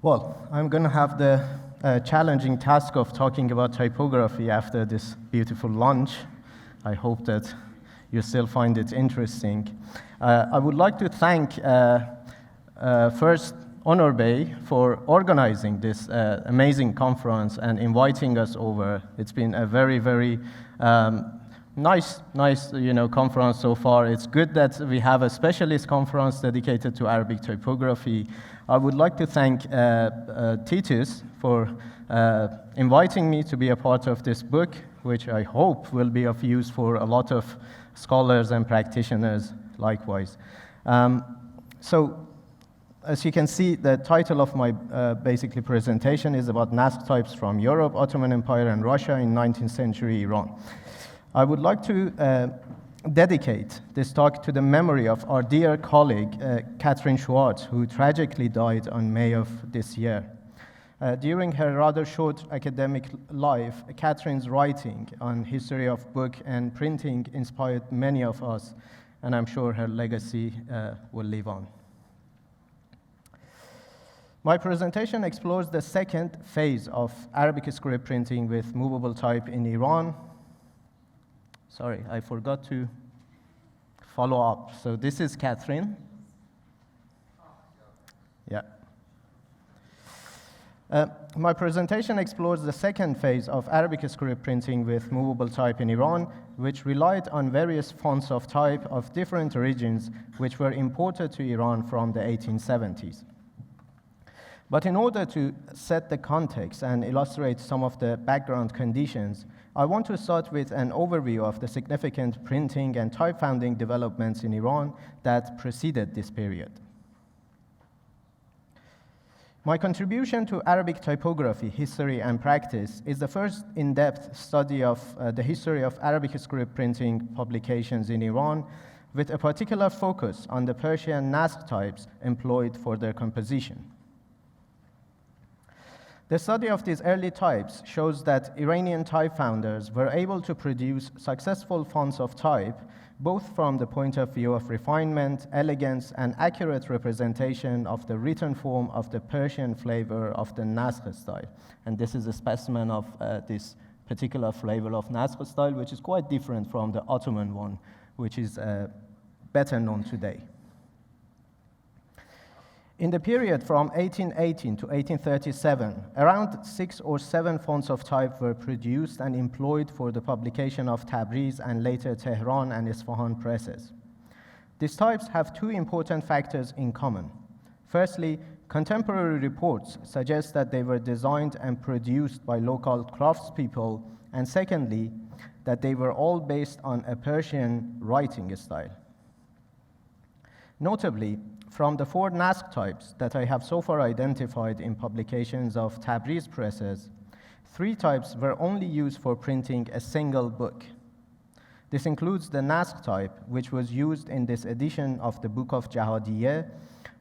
Well, I'm going to have the challenging task of talking about typography after this beautiful lunch. I hope that you still find it interesting. I would like to thank first Honor Bey for organizing this amazing conference and inviting us over. It's been a very, very nice conference so far. It's good that we have a specialist conference dedicated to Arabic typography. I would like to thank Titus for inviting me to be a part of this book, which I hope will be of use for a lot of scholars and practitioners likewise. So, as you can see, the title of my basically presentation is about Naskh types from Europe, Ottoman Empire, and Russia in 19th century Iran. I would like to dedicate this talk to the memory of our dear colleague, Catherine Schwartz, who tragically died on May of this year. During her rather short academic life, Catherine's writing on history of book and printing inspired many of us, and I'm sure her legacy will live on. My presentation explores the second phase of Arabic script printing with movable type in Iran. Sorry, I forgot to follow up. So this is Catherine. Yeah. My presentation explores the second phase of Arabic script printing with movable type in Iran, which relied on various fonts of type of different regions which were imported to Iran from the 1870s. But in order to set the context and illustrate some of the background conditions, I want to start with an overview of the significant printing and type founding developments in Iran that preceded this period. My contribution to Arabic typography, history, and practice is the first in-depth study of the history of Arabic script printing publications in Iran, with a particular focus on the Persian Naskh types employed for their composition. The study of these early types shows that Iranian type founders were able to produce successful fonts of type, both from the point of view of refinement, elegance, and accurate representation of the written form of the Persian flavor of the Naskh style. And this is a specimen of this particular flavor of Naskh style, which is quite different from the Ottoman one, which is better known today. In the period from 1818 to 1837, around 6 or 7 fonts of type were produced and employed for the publication of Tabriz and later Tehran and Isfahan presses. These types have two important factors in common. Firstly, contemporary reports suggest that they were designed and produced by local craftspeople, and secondly, that they were all based on a Persian writing style. Notably, from the 4 Naskh types that I have so far identified in publications of Tabriz presses, 3 types were only used for printing a single book. This includes the Naskh type, which was used in this edition of the Book of Jahadiyyeh,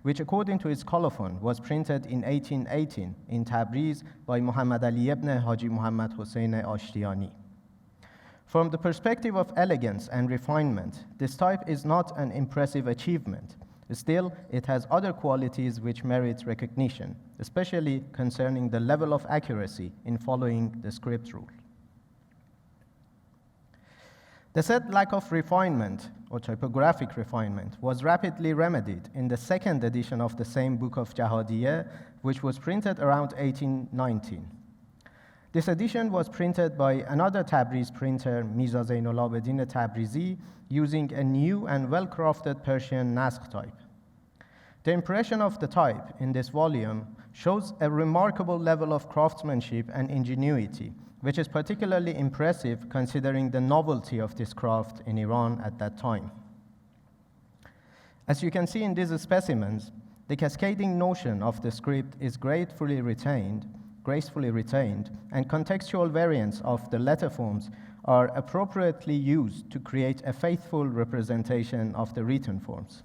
which according to its colophon was printed in 1818 in Tabriz by Muhammad Ali ibn Haji Muhammad Hussein Ashtiani. From the perspective of elegance and refinement, this type is not an impressive achievement. Still, it has other qualities which merit recognition, especially concerning the level of accuracy in following the script rule. The said lack of refinement, or typographic refinement, was rapidly remedied in the second edition of the same Book of Jahadiyyeh, which was printed around 1819. This edition was printed by another Tabriz printer, Mirza Zainul Abedin Tabrizi, using a new and well-crafted Persian Naskh type. The impression of the type in this volume shows a remarkable level of craftsmanship and ingenuity, which is particularly impressive considering the novelty of this craft in Iran at that time. As you can see in these specimens, the cascading notion of the script is gracefully retained, and contextual variants of the letter forms are appropriately used to create a faithful representation of the written forms.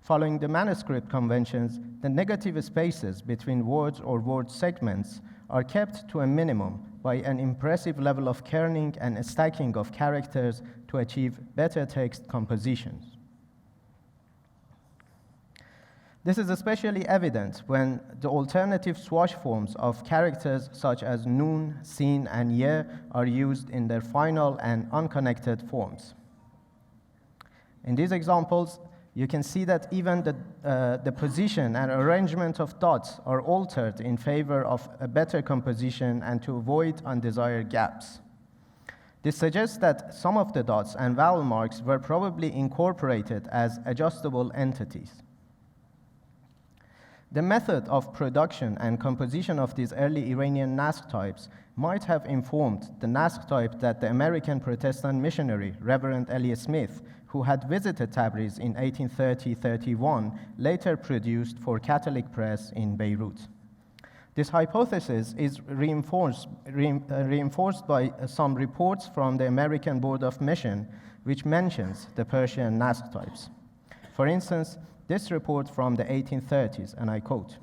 Following the manuscript conventions, the negative spaces between words or word segments are kept to a minimum by an impressive level of kerning and stacking of characters to achieve better text compositions. This is especially evident when the alternative swash forms of characters such as nun, sin, and ye are used in their final and unconnected forms. In these examples, you can see that even the position and arrangement of dots are altered in favor of a better composition and to avoid undesired gaps. This suggests that some of the dots and vowel marks were probably incorporated as adjustable entities. The method of production and composition of these early Iranian Naskh types might have informed the Naskh type that the American Protestant missionary, Reverend Eliot Smith, who had visited Tabriz in 1830-31, later produced for Catholic press in Beirut. This hypothesis is reinforced by some reports from the American Board of Mission, which mentions the Persian Naskh types. For instance, this report from the 1830s, and I quote,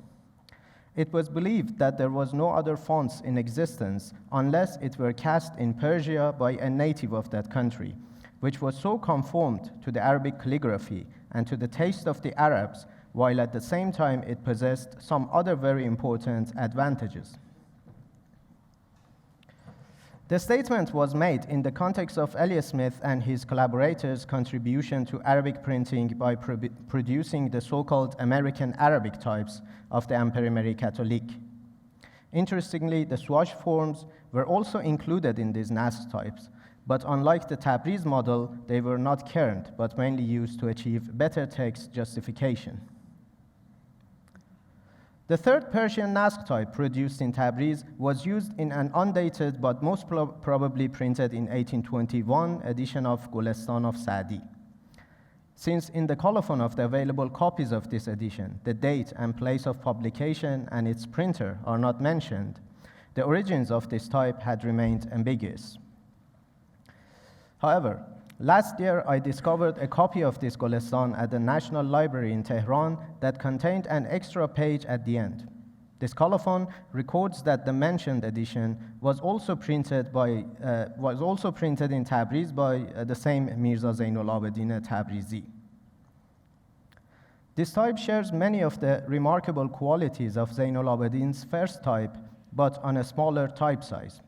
"It was believed that there was no other fonts in existence unless it were cast in Persia by a native of that country, which was so conformed to the Arabic calligraphy and to the taste of the Arabs, while at the same time it possessed some other very important advantages." The statement was made in the context of Eliot Smith and his collaborators' contribution to Arabic printing by producing the so-called American Arabic types of the Imprimerie Catholique. Interestingly, the swash forms were also included in these Naskh types, but unlike the Tabriz model, they were not kerned, but mainly used to achieve better text justification. The third Persian Naskh type produced in Tabriz was used in an undated but most probably printed in 1821 edition of Golestan of Sa'di. Since in the colophon of the available copies of this edition, the date and place of publication and its printer are not mentioned, the origins of this type had remained ambiguous. However, last year I discovered a copy of this Golestan at the National Library in Tehran that contained an extra page at the end. This colophon records that the mentioned edition was also printed in Tabriz by the same Mirza Zainul Abidin Tabrizi. This type shares many of the remarkable qualities of Zainul Abidin's first type, but on a smaller type size.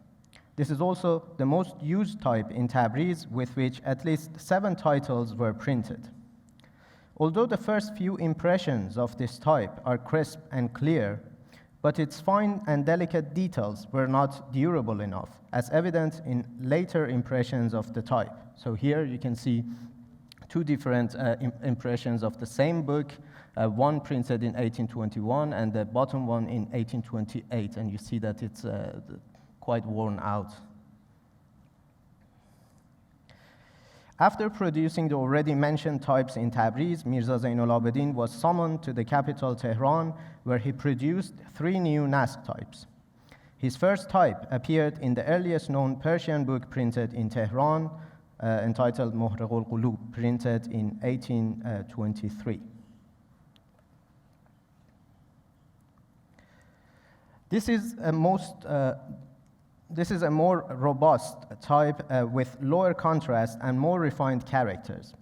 This is also the most used type in Tabriz, with which at least 7 titles were printed. Although the first few impressions of this type are crisp and clear, but its fine and delicate details were not durable enough, as evident in later impressions of the type. So here you can see 2 different impressions of the same book, one printed in 1821 and the bottom one in 1828, and you see that it's quite worn out. After producing the already mentioned types in Tabriz, Mirza Zainul Abidin was summoned to the capital Tehran, where he produced 3 new Naskh types. His first type appeared in the earliest known Persian book printed in Tehran, entitled Muhraq al-Qulub, printed in 1823. This is a more robust type with lower contrast and more refined characters.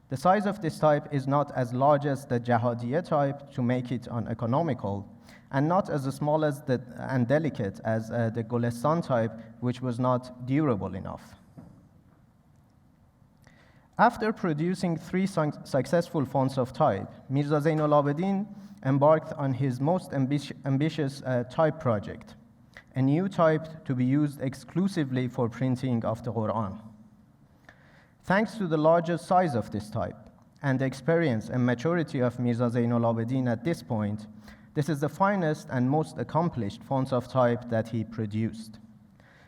The size of this type is not as large as the Jahadiye type to make it uneconomical, and not as small as and delicate as the Golestan type, which was not durable enough. After producing 3 successful fonts of type, Mirza Zainul Abidin embarked on his most ambitious type project, a new type to be used exclusively for printing of the Quran. Thanks to the larger size of this type and the experience and maturity of Mirza Zainul Abidin at this point, this is the finest and most accomplished fonts of type that he produced.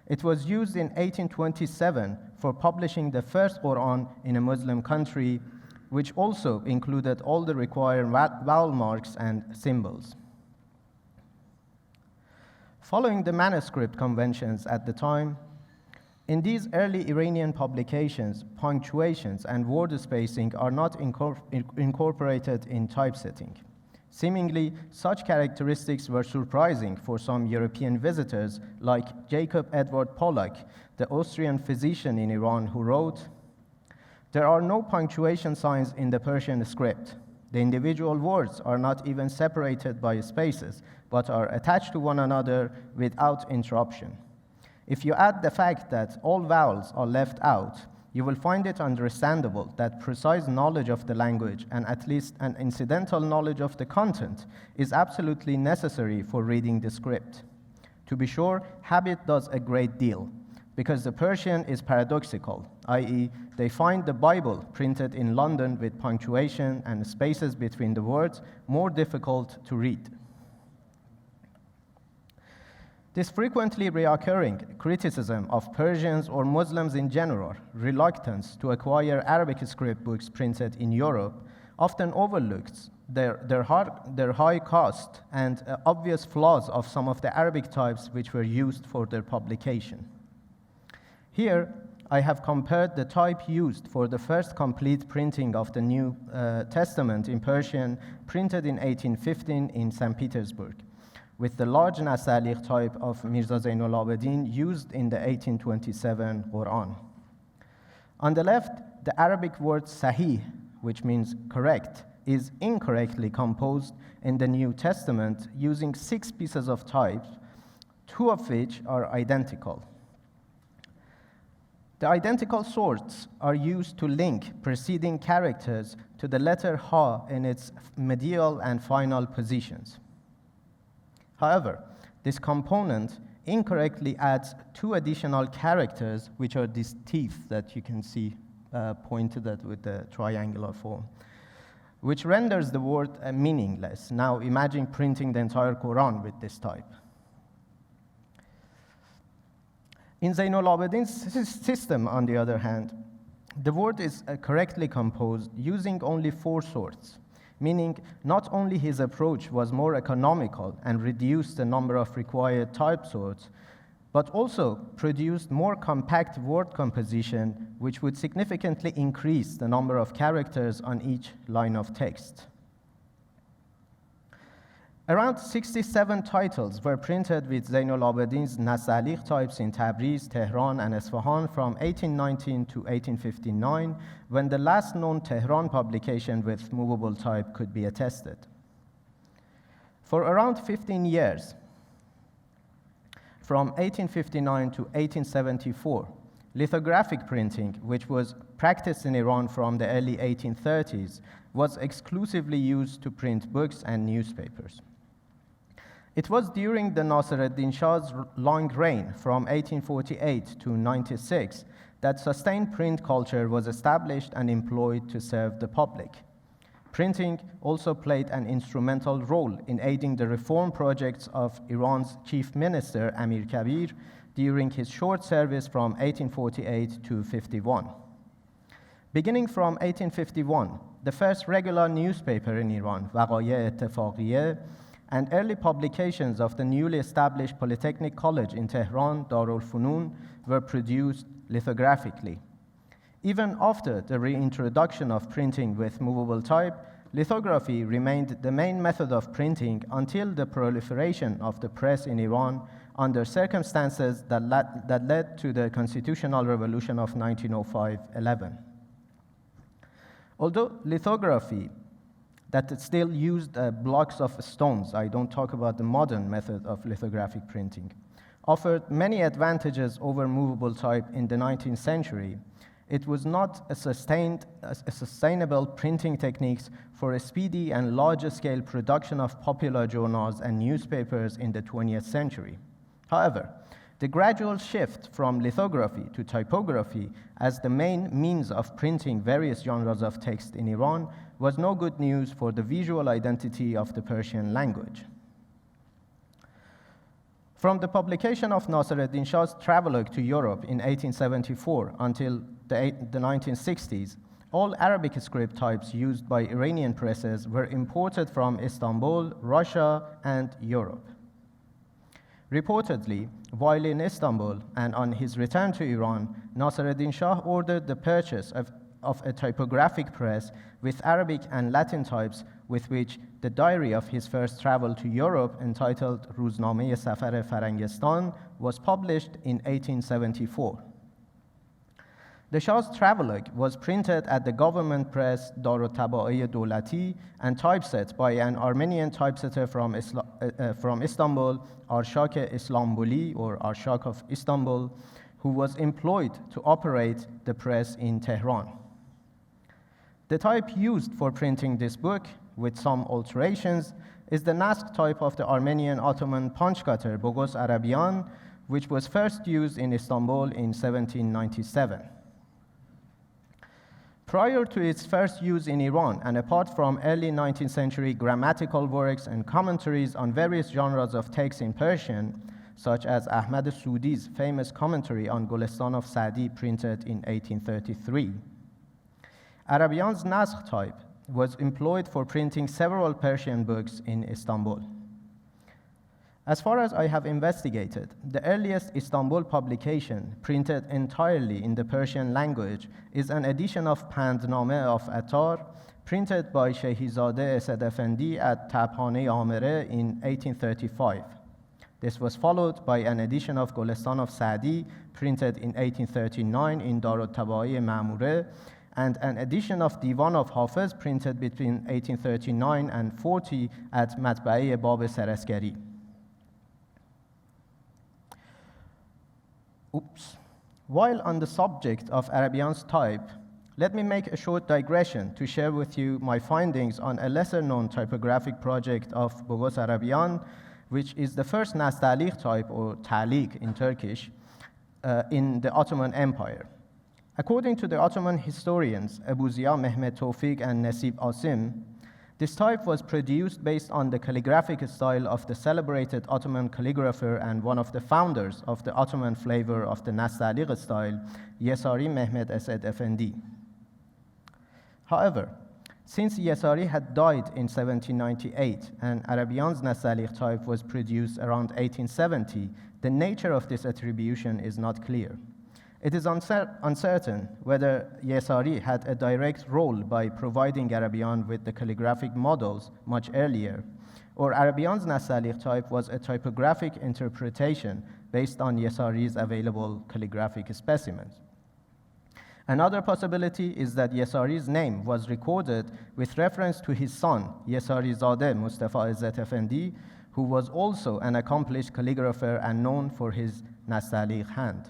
It was used in 1827 for publishing the first Quran in a Muslim country, which also included all the required vowel marks and symbols. Following the manuscript conventions at the time, in these early Iranian publications, punctuations and word spacing are not incorporated in typesetting. Seemingly, such characteristics were surprising for some European visitors, like Jacob Edward Pollack, the Austrian physician in Iran, who wrote, "There are no punctuation signs in the Persian script. The individual words are not even separated by spaces, but are attached to one another without interruption. If you add the fact that all vowels are left out, you will find it understandable that precise knowledge of the language and at least an incidental knowledge of the content is absolutely necessary for reading the script. To be sure, habit does a great deal, because the Persian is paradoxical, i.e., they find the Bible printed in London with punctuation and spaces between the words more difficult to read. This frequently reoccurring criticism of Persians or Muslims in general, reluctance to acquire Arabic script books printed in Europe, often overlooks their high cost and obvious flaws of some of the Arabic types which were used for their publication. Here, I have compared the type used for the first complete printing of the New Testament in Persian, printed in 1815 in St. Petersburg, with the large Naskh type of Mirza Zainul Abidin used in the 1827 Quran. On the left, the Arabic word sahih, which means correct, is incorrectly composed in the New Testament using 6 pieces of types, 2 of which are identical. The identical sorts are used to link preceding characters to the letter ha in its medial and final positions. However, this component incorrectly adds 2 additional characters, which are these teeth that you can see pointed at with the triangular form, which renders the word meaningless. Now imagine printing the entire Quran with this type. In Zainul Abidin's system, on the other hand, the word is correctly composed using only 4 sorts, meaning not only his approach was more economical and reduced the number of required type sorts, but also produced more compact word composition, which would significantly increase the number of characters on each line of text. Around 67 titles were printed with Zainul Abidin's Naskh types in Tabriz, Tehran, and Isfahan from 1819 to 1859, when the last known Tehran publication with movable type could be attested. For around 15 years, from 1859 to 1874, lithographic printing, which was practiced in Iran from the early 1830s, was exclusively used to print books and newspapers. It was during the Nasir ad-Din Shah's long reign from 1848 to 96 that sustained print culture was established and employed to serve the public. Printing also played an instrumental role in aiding the reform projects of Iran's chief minister, Amir Kabir, during his short service from 1848 to 51. Beginning from 1851, the first regular newspaper in Iran, Waqā'i Ittifāqiyya, and early publications of the newly established Polytechnic College in Tehran, Darul Funun, were produced lithographically. Even after the reintroduction of printing with movable type, lithography remained the main method of printing until the proliferation of the press in Iran under circumstances that led to the constitutional revolution of 1905-11. Although lithography that still used blocks of stones, I don't talk about the modern method of lithographic printing, offered many advantages over movable type in the 19th century, it was not a sustainable printing techniques for a speedy and larger-scale production of popular journals and newspapers in the 20th century. However, the gradual shift from lithography to typography as the main means of printing various genres of text in Iran was no good news for the visual identity of the Persian language. From the publication of Nasir ad-Din Shah's travelogue to Europe in 1874 until the 1960s, all Arabic script types used by Iranian presses were imported from Istanbul, Russia, and Europe. Reportedly, while in Istanbul and on his return to Iran, Nasir ad-Din Shah ordered the purchase of a typographic press with Arabic and Latin types with which the diary of his first travel to Europe, entitled Ruznameh Safar Farangistan, was published in 1874. The Shah's travelogue was printed at the government press Darutaba'e Dawlati and typeset by an Armenian typesetter from Istanbul, Arshak Islambuli, or Arshak of Istanbul, who was employed to operate the press in Tehran. The type used for printing this book, with some alterations, is the Naskh type of the Armenian Ottoman punch cutter Bogos Arabian, which was first used in Istanbul in 1797. Prior to its first use in Iran, and apart from early 19th century grammatical works and commentaries on various genres of texts in Persian, such as Ahmad Sudi's famous commentary on Golestan of Sa'di printed in 1833, Arabian's Naskh type was employed for printing several Persian books in Istanbul. As far as I have investigated, the earliest Istanbul publication printed entirely in the Persian language is an edition of Pandname of Attar, printed by Shehizadeh Esed Effendi at Tabkhane Amere in 1835. This was followed by an edition of Golestan of Sa'di, printed in 1839 in Darutaba'e Ma'mure, and an edition of Divan of Hafiz, printed between 1839 and 40 at Matba'e Bab Saraskari. While on the subject of Arabian's type, let me make a short digression to share with you my findings on a lesser-known typographic project of Bogos Arabian, which is the first Nastalikh type, or Talik in Turkish, in the Ottoman Empire. According to the Ottoman historians Abu Ziya Mehmed Tawfiq and Nasib Asim, this type was produced based on the calligraphic style of the celebrated Ottoman calligrapher and one of the founders of the Ottoman flavor of the Nastalikh style, Yesari Mehmed Esed Effendi. However, since Yesari had died in 1798 and Arabian's Nastalikh type was produced around 1870, the nature of this attribution is not clear. It is uncertain whether Yesari had a direct role by providing Arabian with the calligraphic models much earlier, or Arabian's Nastalikh type was a typographic interpretation based on Yesari's available calligraphic specimens. Another possibility is that Yesari's name was recorded with reference to his son, Yesari Zadeh Mustafa Izzat Effendi, who was also an accomplished calligrapher and known for his Nastalikh hand.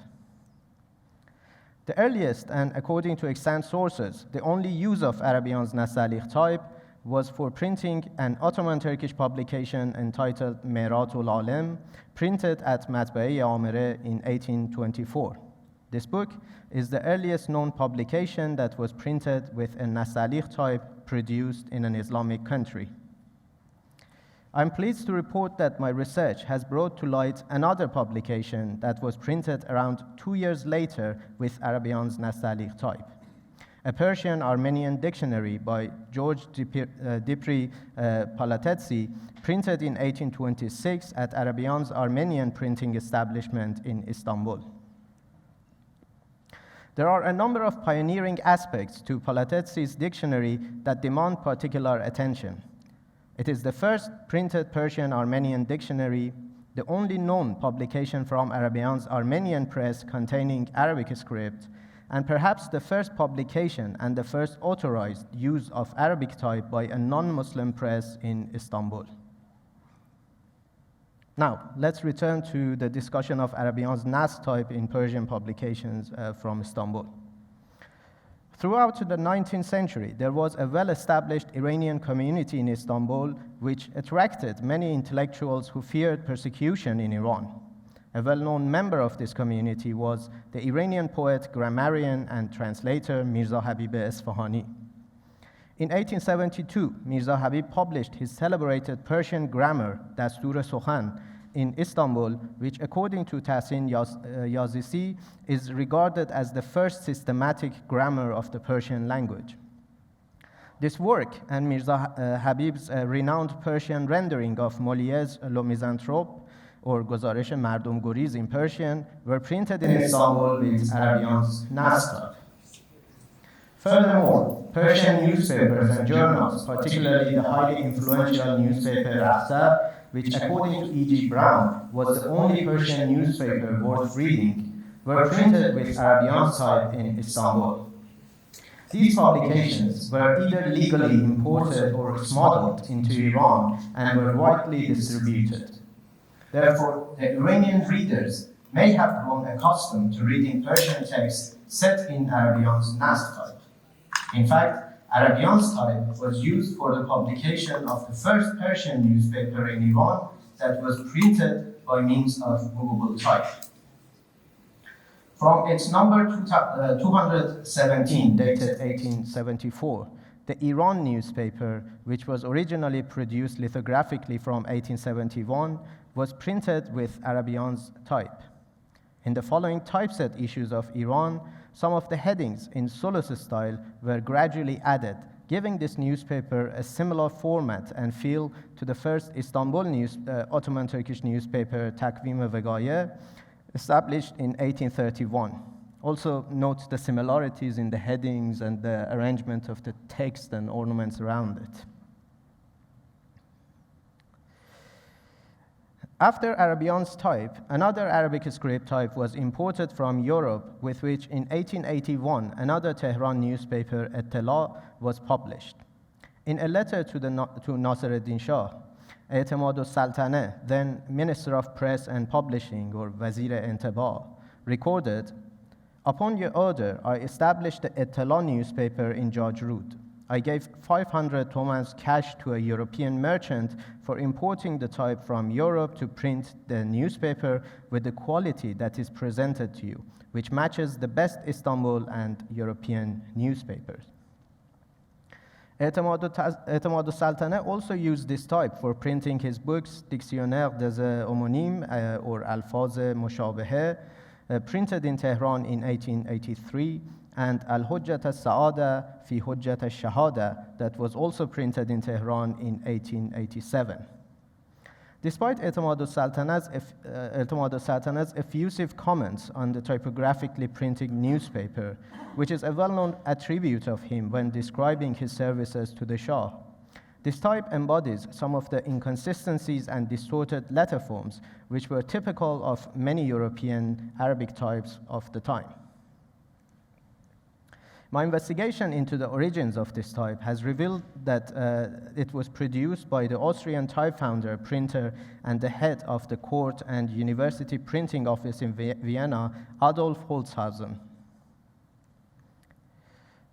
The earliest, and according to extant sources, the only use of Arabian's Nastalikh type was for printing an Ottoman Turkish publication entitled Meratul Alem, printed at Matba'e Amere in 1824. This book is the earliest known publication that was printed with a Nastalikh type produced in an Islamic country. I'm pleased to report that my research has brought to light another publication that was printed around 2 years later with Arabian's Nastalikh type. A Persian-Armenian dictionary by George Dipri Palatetsi, printed in 1826 at Arabian's Armenian printing establishment in Istanbul. There are a number of pioneering aspects to Palatetsi's dictionary that demand particular attention. It is the first printed Persian-Armenian dictionary, the only known publication from Arabian's Armenian press containing Arabic script, and perhaps the first publication and the first authorized use of Arabic type by a non-Muslim press in Istanbul. Now, let's return to the discussion of Arabian's Naskh type in Persian publications from Istanbul. Throughout the 19th century, there was a well-established Iranian community in Istanbul which attracted many intellectuals who feared persecution in Iran. A well-known member of this community was the Iranian poet, grammarian, and translator Mirza Habib Esfahani. In 1872, Mirza Habib published his celebrated Persian grammar, Dastur Sukhan, in Istanbul, which according to Tahsin Yazisi is regarded as the first systematic grammar of the Persian language. This work and Mirza Habib's renowned Persian rendering of Molière's Le Misanthrope, or Gozarish Mardom Goriz in Persian, were printed in Istanbul with Arabian's Naskh type. Furthermore, Persian newspapers and journals, particularly the highly influential newspaper Akhtar, which according to E.G. Brown was the only Persian newspaper worth reading, were printed with Arabian type in Istanbul. These publications were either legally imported or smuggled into Iran and were widely distributed. Therefore, the Iranian readers may have grown accustomed to reading Persian text set in Arabian's Naskh type. In fact, Arabian's type was used for the publication of the first Persian newspaper in Iran that was printed by means of movable type. From its number 217, dated 1874, the Iran newspaper, which was originally produced lithographically from 1871, was printed with Arabian's type. In the following typeset issues of Iran, some of the headings in Solus style were gradually added, giving this newspaper a similar format and feel to the first Istanbul Ottoman Turkish newspaper, Takvim-i Vegaye, established in 1831. Also note the similarities in the headings and the arrangement of the text and ornaments around it. After Arabian's type, another Arabic script type was imported from Europe, with which in 1881 another Tehran newspaper, Ettela, was published. In a letter to Nasiruddin Shah, E'timad-ul-Saltaneh, then Minister of Press and Publishing, or Wazir-e-Intibah, recorded, "Upon your order, I established the Ettela newspaper in Jajrud. I gave 500 tomans cash to a European merchant for importing the type from Europe to print the newspaper with the quality that is presented to you, which matches the best Istanbul and European newspapers." E'timad-ul-Saltaneh also used this type for printing his books, Dictionnaire des Homonymes, or Alfaz Mushabeheh, printed in Tehran in 1883, and Al-Hujjat al-Sa'ada fi Hujjat al-Shahada, that was also printed in Tehran in 1887. Despite E'timad-ul-Saltaneh's effusive comments on the typographically printed newspaper, which is a well-known attribute of him when describing his services to the Shah, this type embodies some of the inconsistencies and distorted letter forms which were typical of many European Arabic types of the time. My investigation into the origins of this type has revealed that it was produced by the Austrian type founder, printer, and the head of the court and university printing office in Vienna, Adolf Holzhausen.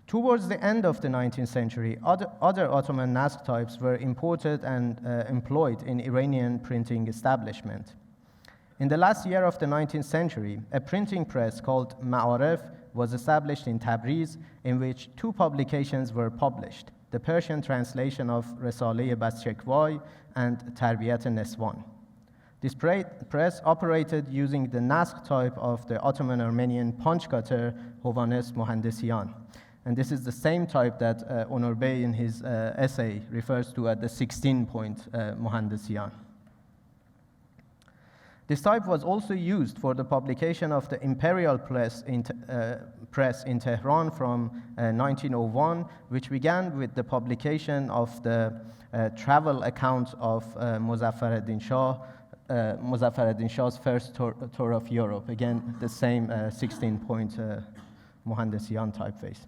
Towards the end of the 19th century, other Ottoman Naskh types were imported and employed in Iranian printing establishment. In the last year of the 19th century, a printing press called Ma'arif was established in Tabriz, in which two publications were published, the Persian translation of Risale-i Baschekvai and Tarbiyat Neswan. This press operated using the Naskh type of the Ottoman Armenian punch cutter Hovanes Mohandesian. And this is the same type that Onur Bey in his essay refers to as the 16-point Mohandesian. This type was also used for the publication of the imperial press in Tehran from 1901, which began with the publication of the travel account of Muzaffar-ed-Din Shah's first tour of Europe. Again, the same 16-point Mohandesian typeface.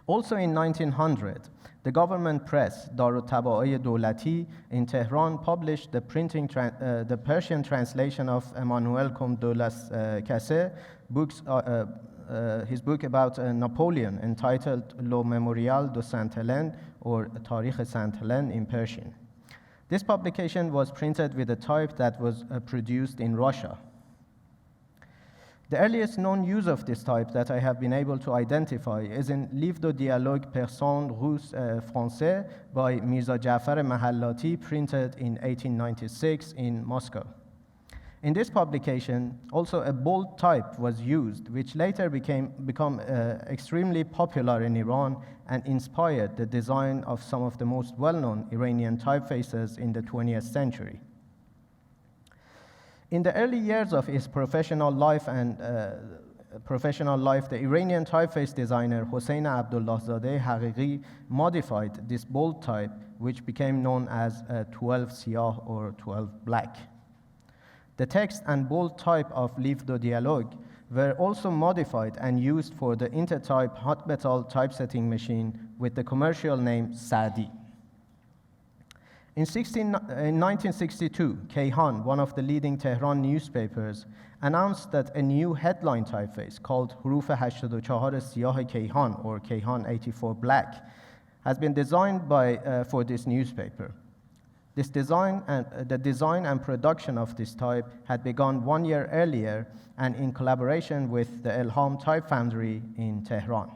Also in 1900, the government press, Darut-Taba'ai Dawlati in Tehran, published the Persian translation of Emmanuel Komdolas Kase, his book about Napoleon, entitled Le Mémorial de Sainte-Hélène, or Tarikh Sainte-Hélène in Persian. This publication was printed with a type that was produced in Russia. The earliest known use of this type that I have been able to identify is in Livre de dialogue Persan-Russe-Français by Mirza Jafar Mahallati, printed in 1896 in Moscow. In this publication, also a bold type was used, which later became extremely popular in Iran and inspired the design of some of the most well-known Iranian typefaces in the 20th century. In the early years of his professional life, the Iranian typeface designer Hossein Abdullahzadeh Haqiqi modified this bold type, which became known as 12 Siyah or 12 black. The text and bold type of livre de dialogue were also modified and used for the Intertype hot metal typesetting machine with the commercial name Sa'di. In 1962, Kayhan, one of the leading Tehran newspapers, announced that a new headline typeface called Huruf 84 Siyah Kayhan, or Kayhan 84 Black, has been designed for this newspaper. The design and production of this type had begun 1 year earlier and in collaboration with the Elham Type Foundry in Tehran.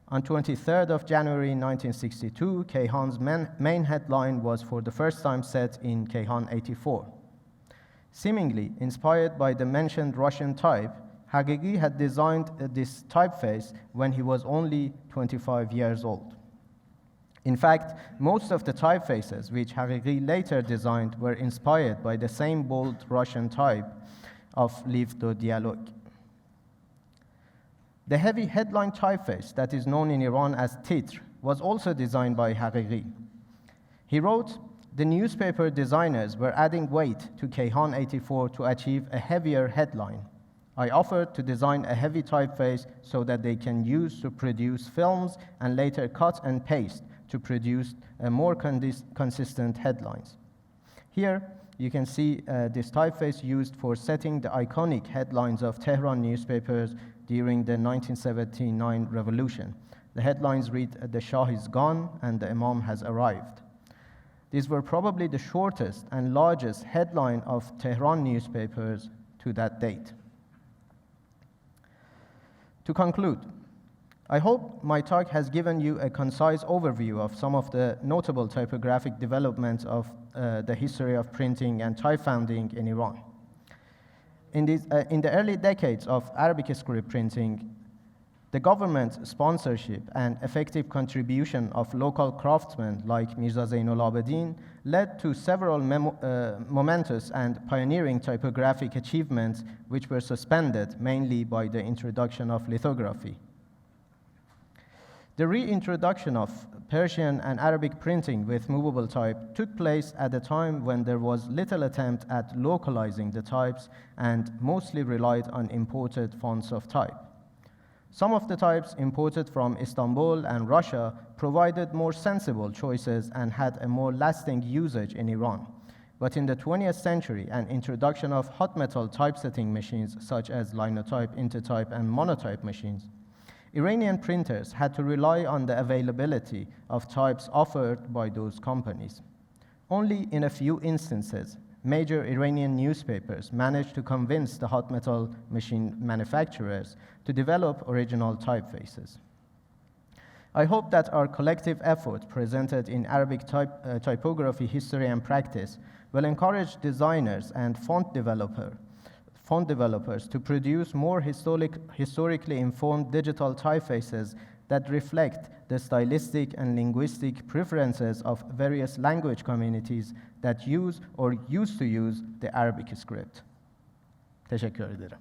On 23rd of January 1962, Kayhan's main headline was for the first time set in Kayhan 84. Seemingly inspired by the mentioned Russian type, Haghighi had designed this typeface when he was only 25 years old. In fact, most of the typefaces which Haghighi later designed were inspired by the same bold Russian type of livre de dialogue. The heavy headline typeface that is known in Iran as titr was also designed by Haghighi. He wrote, "The newspaper designers were adding weight to Kayhan 84 to achieve a heavier headline. I offered to design a heavy typeface so that they can use to produce films and later cut and paste to produce more consistent headlines." Here, you can see this typeface used for setting the iconic headlines of Tehran newspapers during the 1979 revolution. The headlines read, "The Shāh is gone and the Imam has arrived." These were probably the shortest and largest headline of Tehran newspapers to that date. To conclude, I hope my talk has given you a concise overview of some of the notable typographic developments of the history of printing and type founding in Iran. In the early decades of Arabic script printing, the government's sponsorship and effective contribution of local craftsmen like Mirza Zainul Abidin led to several momentous and pioneering typographic achievements which were suspended mainly by the introduction of lithography. The reintroduction of Persian and Arabic printing with movable type took place at a time when there was little attempt at localizing the types and mostly relied on imported fonts of type. Some of the types imported from Istanbul and Russia provided more sensible choices and had a more lasting usage in Iran. But in the 20th century, an introduction of hot metal typesetting machines such as linotype, intertype, and monotype machines, Iranian printers had to rely on the availability of types offered by those companies. Only in a few instances, major Iranian newspapers managed to convince the hot metal machine manufacturers to develop original typefaces. I hope that our collective effort presented in Arabic typography history and practice will encourage designers and font developers to produce more historically informed digital typefaces that reflect the stylistic and linguistic preferences of various language communities that use or used to use the Arabic script. Teşekkür ederim.